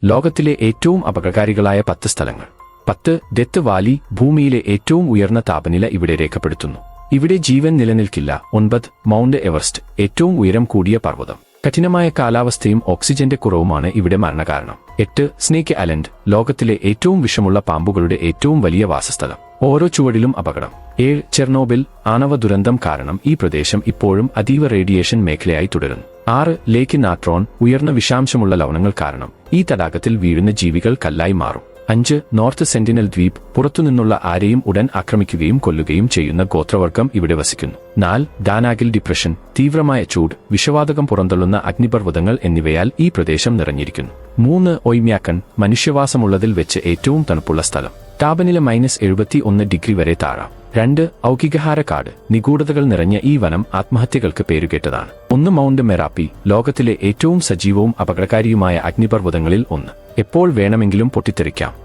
ലോകത്തിലെ ഏറ്റവും അപകടകാരികളായ 10 സ്ഥലങ്ങൾ. 10. Death Valley. ഭൂമിയിലെ ഏറ്റവും ഉയർന്ന താപനില ഇവിടെ രേഖപ്പെടുത്തുന്നു. ഇവിടെ ജീവൻ നിലനിൽക്കില്ല. 9. Mount Everest. ഏറ്റവും ഉയരം കൂടിയ പർവ്വതം. കഠിനമായ കാലാവസ്ഥയും ഓക്സിജന്റെ കുറവുമാണ് ഇവിടെ മരണകാരണം. 8. Snake island. ലോകത്തിലെ ഏറ്റവും വിഷമുള്ള പാമ്പുകളുടെ ഏറ്റവും വലിയ വാസസ്ഥലം. ഓരോ ചുവടിലും അപകടം. 7. ചെർണോബിൽ. ആണവ ദുരന്തം കാരണം ഈ പ്രദേശം ഇപ്പോഴും അതീവ റേഡിയേഷൻ മേഖലയായി തുടരുന്നു. 6. ലേക്ക് നാട്രോൺ. ഉയർന്ന വിഷാംശമുള്ള ലവണങ്ങൾ കാരണം ഈ തടാകത്തിൽ വീഴുന്ന ജീവികൾ കല്ലായി മാറും. 5. നോർത്ത് സെന്റിനൽ ദ്വീപ്. പുറത്തുനിന്നുള്ള ആരെയും ഉടൻ ആക്രമിക്കുകയും കൊല്ലുകയും ചെയ്യുന്ന ഗോത്രവർഗം ഇവിടെ വസിക്കുന്നു. 4. ദാനാഗിൽ ഡിപ്രഷൻ. തീവ്രമായ ചൂട്, വിഷവാതകം പുറന്തള്ളുന്ന അഗ്നിപർവ്വതങ്ങൾ എന്നിവയാൽ ഈ പ്രദേശം നിറഞ്ഞിരിക്കുന്നു. 3. ഒയ്മ്യാക്കൺ. മനുഷ്യവാസമുള്ളതിൽ വെച്ച് ഏറ്റവും തണുപ്പുള്ള സ്ഥലം. താപനില -71 ഡിഗ്രി വരെ താഴാം. 2. ഔകിഗഹാര കാട്. നിഗൂഢതകൾ നിറഞ്ഞ ഈ വനം ആത്മഹത്യകൾക്ക് പേരുകേട്ടതാണ്. 1. Mount Merapi. ലോകത്തിലെ ഏറ്റവും സജീവവും അപകടകാരിയുമായ അഗ്നിപർവ്വതങ്ങളിൽ ഒന്ന്. എപ്പോൾ വേണമെങ്കിലും പൊട്ടിത്തെറിക്കാം.